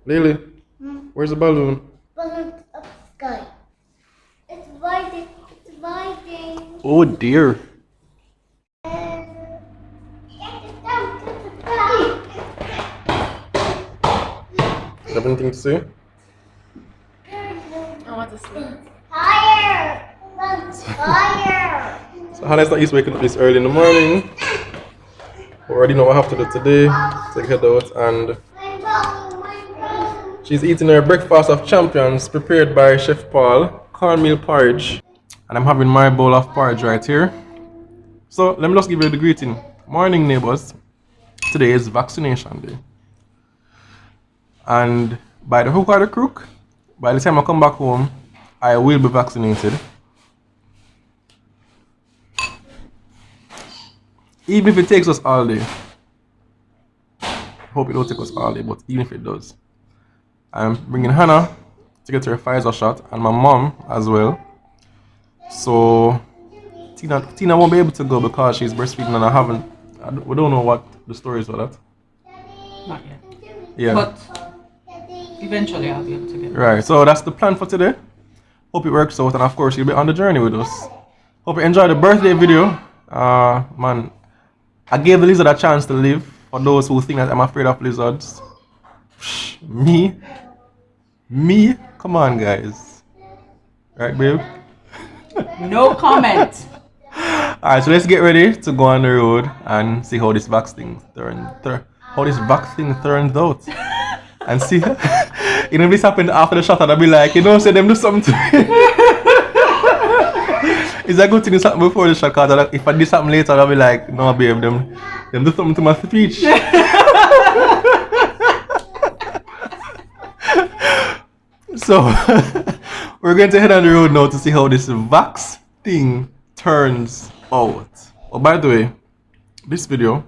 Lily, where's the balloon? Balloon up sky. It's riding. It's riding. Oh dear. You have anything to say? I want to sleep. Higher. Higher. So Hannah's not used to waking up this early in the morning. We already know what I have to do today. Take her out, and she's eating her breakfast of champions prepared by Chef Paul, cornmeal porridge. And I'm having my bowl of porridge right here. So let me just give you the greeting. Morning neighbors. Today is vaccination day. And by the hook or the crook, by the time I come back home, I will be vaccinated. Even if it takes us all day. Hope it don't take us all day, but even if it does. I'm bringing Hannah to get her Pfizer shot, and my mom as well. So Tina won't be able to go because she's breastfeeding, and we don't know what the story is for that. Not yet. Yeah. But eventually I'll be able to get it. Right, so that's the plan for today. Hope it works out, and of course you'll be on the journey with us. Hope you enjoyed the birthday video. Man, I gave the lizard a chance to live. For those who think that I'm afraid of lizards. Me? Come on, guys. Right, babe? No comment. Alright, so let's get ready to go on the road and see how this vax thing turns out. And see, you know, if this happened after the shot, I'll be like, you know, say them do something to me. It's a good thing this happened before the shot, because if I do something later, I'll be like, no, babe, them do something to my speech. So, we're going to head on the road now to see how this vax thing turns out. Oh, by the way, this video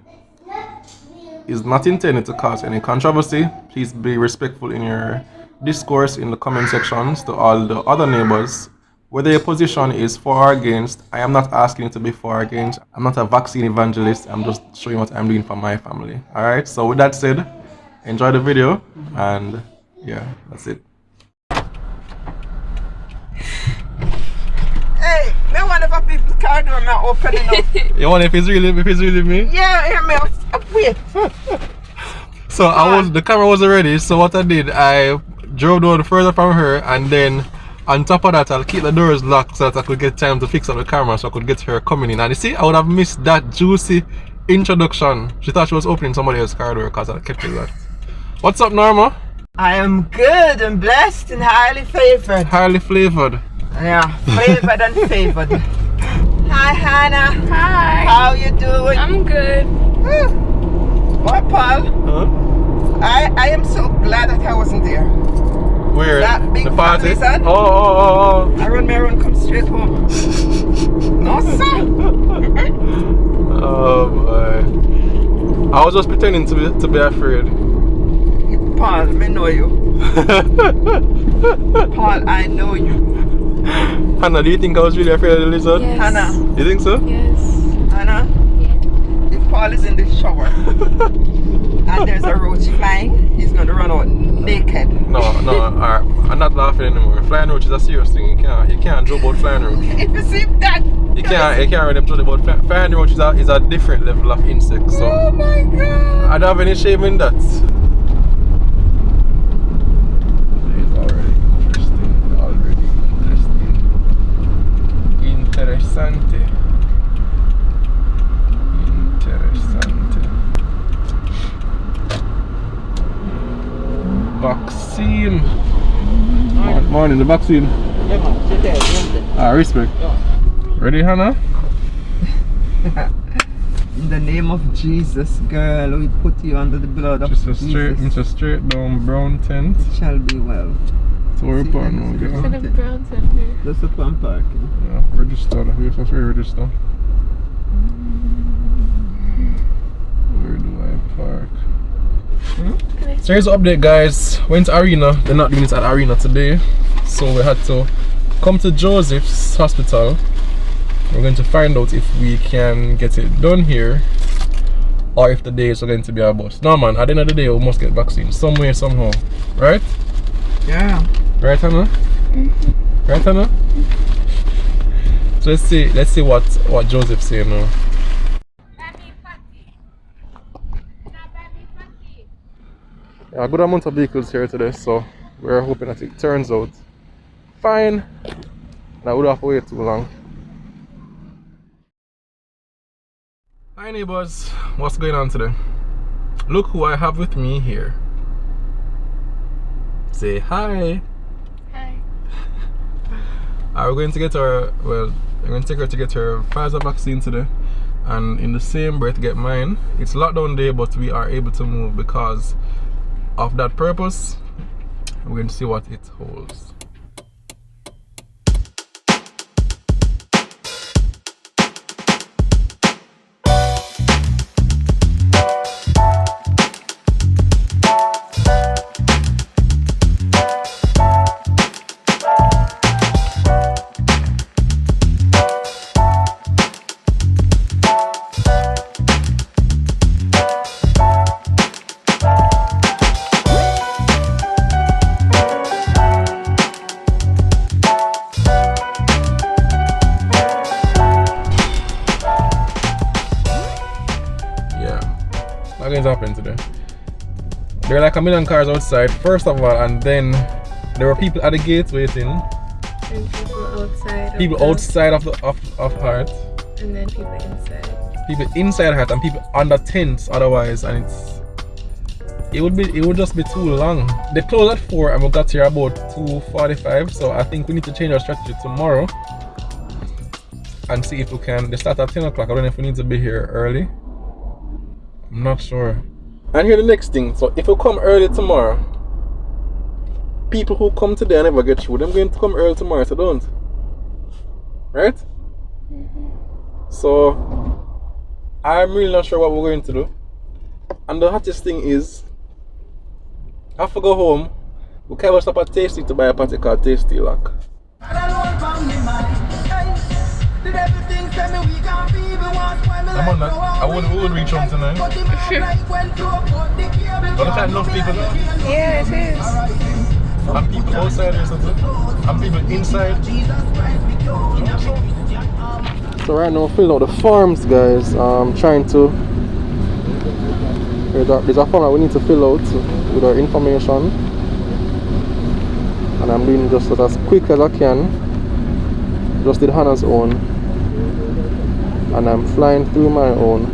is not intended to cause any controversy. Please be respectful in your discourse in the comment sections to all the other neighbors. Whether your position is for or against, I am not asking you to be for or against. I'm not a vaccine evangelist. I'm just showing what I'm doing for my family. Alright, so with that said, enjoy the video, and yeah, that's it. Hey, me wonder if people's car door not opening up. You wonder if it's really me? Yeah, hear me. Wait. So the camera wasn't ready, so what I did, I drove down further from her, and then on top of that, I'll keep the doors locked so that I could get time to fix up the camera so I could get her coming in. And you see, I would have missed that juicy introduction. She thought she was opening somebody else's car door because I kept it locked. What's up, Norma? I am good and blessed and highly favored. Highly flavored. Yeah, flavored and favored. Hi, Hannah. Hi. How you doing? I'm good. What, Paul? Huh? I am so glad that I wasn't there. Where? That big the party? lizard? Oh. I run, come straight home. No, sir. Oh boy. I was just pretending to be afraid. Paul, I know you. Paul, I know you. Hannah, do you think I was really afraid of the lizard? Yes. Hannah. You think so? Yes. Hannah, Yeah. if Paul is in the shower and there's a roach flying, he's going to run out naked. No, alright. I'm not laughing anymore. Flying roach is a serious thing. You can't joke about flying roach. If you see that, You can't really joke about flying roach. Is a different level of insect. So oh my God. I don't have any shame in that. Interessante. Vaccine. Morning, the vaccine. Respect. Ready, Hannah? In the name of Jesus, girl, we put you under the blood of Jesus. Just a straight down brown tent. It shall be well. So we're upon now, girl. Instead of brown center. Just upon parking. Yeah, register. We're supposed to register. Where do I park? So here's the update, guys. Went to Arena. They're not doing it at Arena today, so we had to come to Joseph's Hospital. We're going to find out if we can get it done here or if the days are going to be a bust. No man, at the end of the day we must get vaccine some way, somehow. Right? Yeah. Right, Hannah? Right, Hannah? So let's see what Joseph's saying now. Yeah, a good amount of vehicles here today, so we're hoping that it turns out fine. That would have to wait too long. Hi neighbors, what's going on today? Look who I have with me here. Say hi. Hi. We're going to get her, well, I'm going to take her to get her Pfizer vaccine today, and in the same breath get mine. It's lockdown day, but we are able to move because of that purpose. We're going to see what it holds. Going to happen today. There are like a million cars outside, first of all, and then there were people at the gate waiting. And people outside. People outside of Heart. And then people inside. People inside Heart and people under tents otherwise, and it would just be too long. They closed at 4 and we got here about 2:45, so I think we need to change our strategy tomorrow and see if we can. They start at 10 o'clock. I don't know if we need to be here early. I'm not sure. And here the next thing. So if you come early tomorrow, people who come today and never get through, they're going to come early tomorrow, so don't. Right? So I'm really not sure what we're going to do. And the hottest thing is, I have to go home. We can't stop at Tasty to buy a party called Tasty Lock. I'm on that. I would reach home tonight. But I enough people there. Yeah, it is. And people outside or something. And people inside. So right now, filling out the forms, guys. Trying to. There's a form that we need to fill out with our information. And I'm doing just as quick as I can. Just did Hannah's own. And I'm flying through my own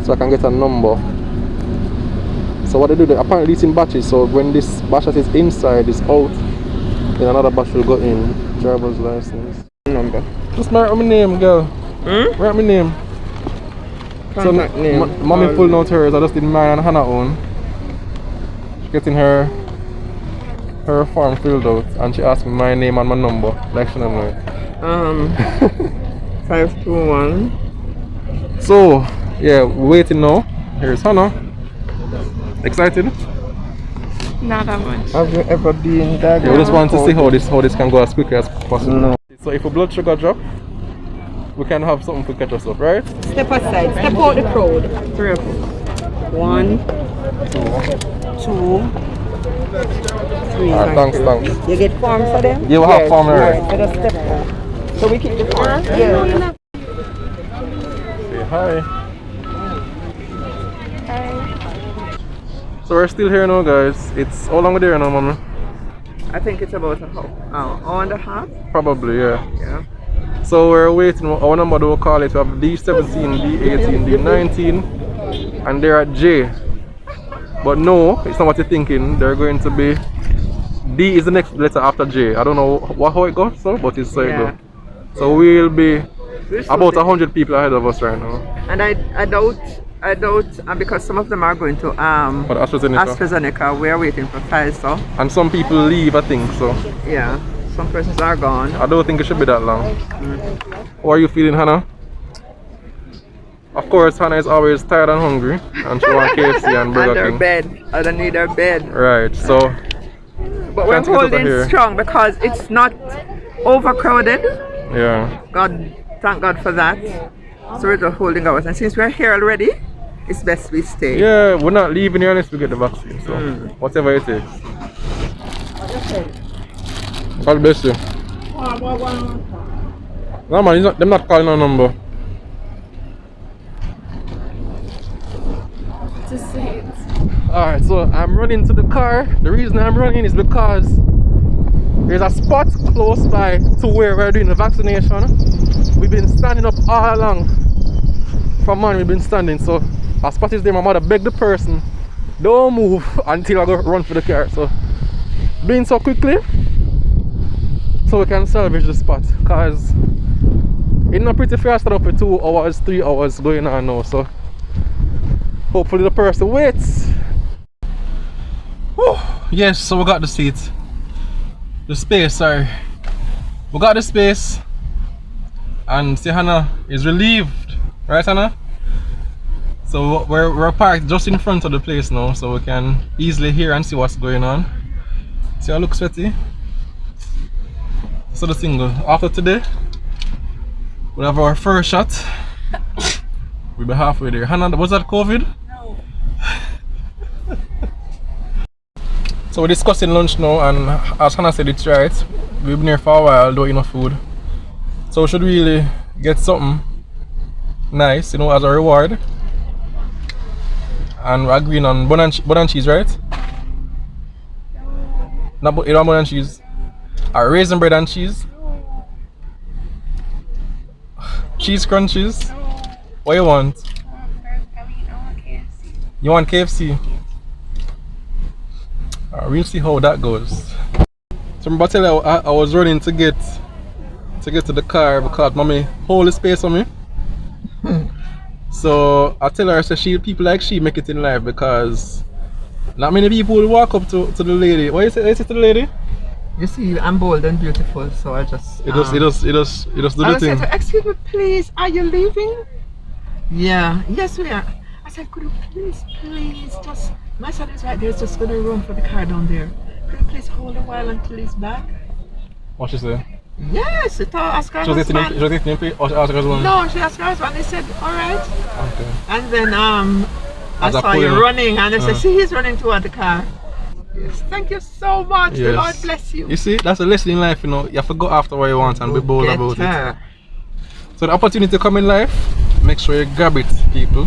so I can get a number. So what they do, apparently it's in batches, so when this batch that is inside is out, then another batch will go in. Driver's license number. Just write my name, girl. Write my name. Contact name. Mommy pulled out hers. I just did mine and Hannah own. She's getting her form filled out, and she asked me my name and my number. Like she know it. 521. So yeah, we're waiting now. Here's Hannah. Excited? Not that much. Have you ever been diagnosed? Yeah, we just want to see how this can go as quickly as possible. No. So if your blood sugar drop, we can have something to catch us up, right? Step aside. Step out the crowd. 3 of us. 1, 2, 3. Alright, thanks. You get forms for them? Yeah, we'll have form here. Alright, let us step out. So we keep the form? Yeah. Say hi. Hi. So we're still here now, guys. It's how long are we there now, mommy? I think it's about an hour and a half. Probably, yeah. Yeah. So we're waiting. Our number, we'll call it. We have D17, D18, D19, and they're at J. But no, it's not what you're thinking. They're going to be. D is the next letter after J. I don't know how it goes, so, but it's so it goes. So we'll be about 100 people ahead of us right now. And I doubt, because some of them are going to For the AstraZeneca. We are waiting for Pfizer. And some people leave, I think, so. Yeah, some persons are gone. I don't think it should be that long. How are you feeling, Hannah? Of course, Hannah is always tired and hungry, and she wants KFC and Burger King. And her bed. I don't need her bed. Right, so. But we're holding strong because it's not overcrowded. Yeah. Thank God for that. So we're just holding ours. And since we're here already, it's best we stay. Yeah, we're not leaving here unless we get the vaccine. So whatever it takes. God bless you. No man, they're not calling our number. Just say it. Alright, so I'm running to the car. The reason I'm running is because there's a spot close by to where we're doing the vaccination. We've been standing up all along. From morning we've been standing, so a spot is there. My mother begged the person, don't move until I go run for the car. So doing so quickly so we can salvage the spot, because it's not pretty fast up for 2 hours, 3 hours going on now. So hopefully the person waits. Whew. Yes, so we got the seat. The space, sorry. We got the space. And see, Hannah is relieved. Right, Hannah? So we're parked just in front of the place now, so we can easily hear and see what's going on. See, I look sweaty. So the single. After today, we'll have our first shot. We'll be halfway there. Hannah, was that COVID? So we're discussing lunch now, and as Hannah said, it's right. We've been here for a while, don't eat enough food. So we should really get something nice, you know, as a reward. And we're agreeing on bun and cheese, right? Not you don't want bun and cheese. Or raisin bread and cheese. Cheese crunches. What you want? You want KFC? We'll see how that goes. So I'm about to tell you, I was running to get to the car because mommy hold the space for me. So I tell her, so people like she make it in life, because not many people will walk up to the lady. What you say to the lady? You see, I'm bold and beautiful, so I just It does do the I thing. said, excuse me, please, are you leaving? Yeah, yes we are. I said, could you please, just, my son is right there, he's just gonna run for the car down there. Could you please hold a while until he's back? What she say? Yes, it asked her She was husband. or she asked her husband? No, she asked her husband, he said, alright. Okay. And then I As I saw pull you in. running, and I said, see, he's running toward the car. Yes, thank you so much. The Lord bless you. You see, that's a lesson in life, you know. You have to go after what you want and be bold about it. So the opportunity to come in life, make sure you grab it, people.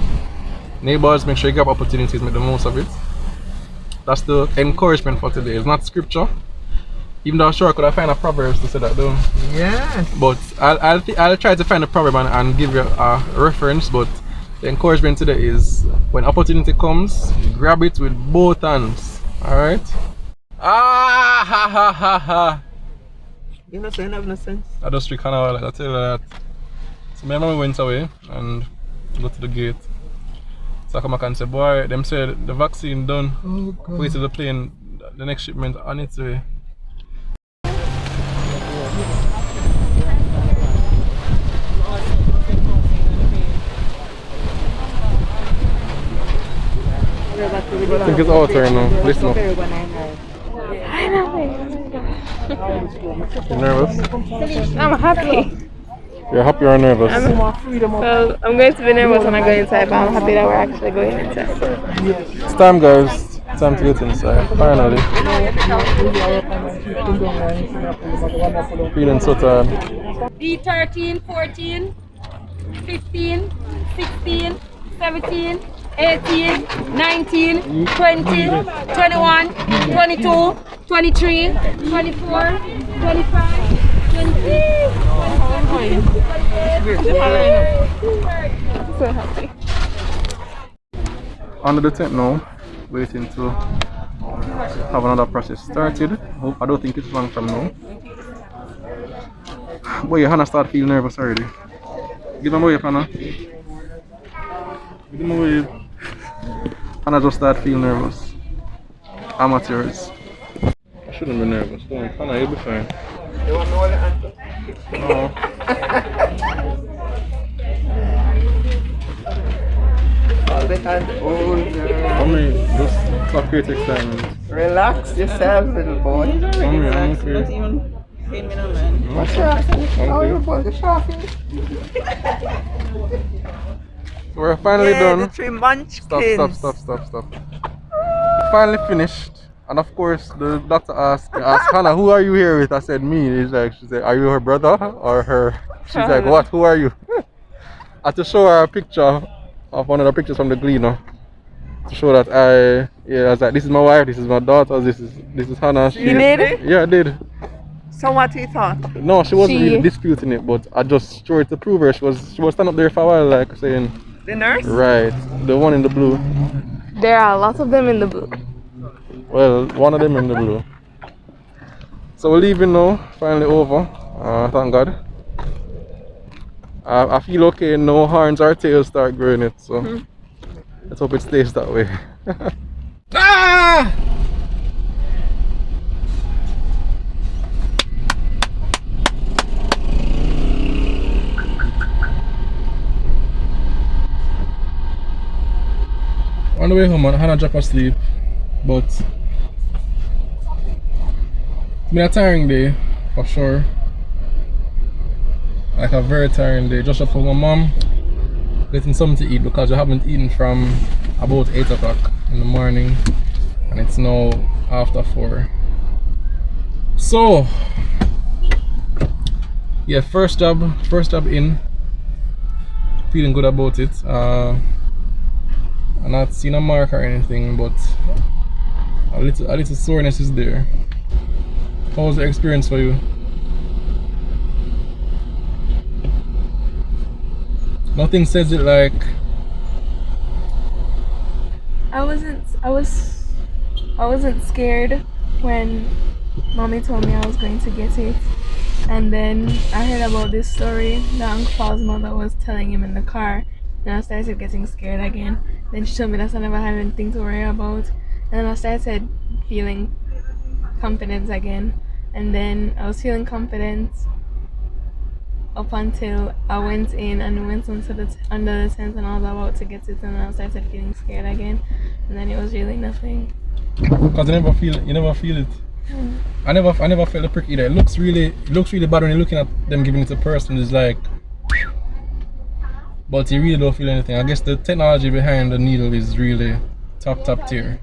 Neighbors, make sure you grab opportunities, make the most of it. That's the encouragement for today. It's not scripture. Even though I'm sure I could have found a proverb to say that though. Yes. But I'll try to find a proverb and give you a reference. But the encouragement today is, when opportunity comes, grab it with both hands. Alright? Ah ha ha ha ha. You know, saying have no sense. I just trick kind of like I tell you that. So my mom went away and go to the gate. So I come back and say, boy, them said the vaccine done. Oh God. Wait till the plane, the next shipment on its way. I think it's our turn now. Listen up. I know. You nervous? I'm happy. You're happy or nervous? Well, I'm going to be nervous when I go inside, but I'm happy that we're actually going inside. It's time, guys. It's time to get inside. Finally. Feeling so tired. B13, 14, 15, 16, 17, 18, 19, 20, 21, 22, 23, 24, 25, 26, 27, So happy. Under the tent now, waiting to have another process started. I don't think it's long from now. Boy, your Hannah start feeling nervous already. Give them a wave, Hannah. Give them a wave. Hannah just start feeling nervous. Amateurs. I shouldn't be nervous. Don't worry, Hannah, you'll be fine. You want to know the answer? No. All the time. Oh, Mommy, just stop here, take time. relax yourself, little boy. Mommy, I'm okay. What's wrong? How are you, boy? The shopping. So we're finally Yeah, done. the 3 munchkins. Stop. Finally finished. And of course, the doctor asked Hannah, who are you here with? I said, me. She said, are you her brother or her? She's like, what? Who are you? I had to show her a picture of one of the pictures from the Gleaner to show that I was like, this is my wife, this is my daughter, this is Hannah. You did? Yeah, I did. So what he thought? No, she wasn't really disputing it, but I just showed it to prove her. She was standing up there for a while, like saying, The nurse? right, the one in the blue. There are lots of them in the blue. Well, one of them in the blue. So we're leaving now, finally over. Thank God. I feel okay, no horns or tails start growing it, so let's hope it stays that way. Ah! On the way home, Hannah dropped asleep, but it's been a tiring day for sure. Like a very tiring day. Just up with my mom, getting something to eat because we haven't eaten from about 8 o'clock in the morning, and it's now after 4. So yeah, first job in. Feeling good about it. I'm not seeing a mark or anything, but a little soreness is there. How was the experience for you? Nothing says it like I wasn't scared when mommy told me I was going to get it. And then I heard about this story that Uncle Paul's mother was telling him in the car. And I started getting scared again. Then she told me that I never had anything to worry about. And then I started feeling confidence again. And then I was feeling confident up until I went in and went under the tent and I was about to get it, and then I started feeling scared again. And then it was really nothing. because you never feel it. I never felt the prick either. It looks really bad when you're looking at them giving it to a person. It's like, but you really don't feel anything. I guess the technology behind the needle is really top tier.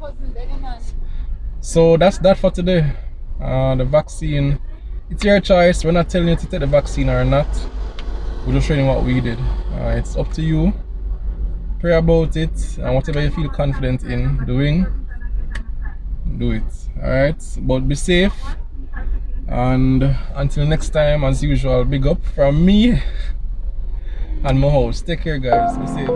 So that's that for today. The vaccine, it's your choice. We're not telling you to take the vaccine or not. We're just showing you what we did. It's up to you. Pray about it, and whatever you feel confident in doing, do it. Alright, but be safe, and until next time, as usual, big up from me and my house. Take care, guys. Be safe.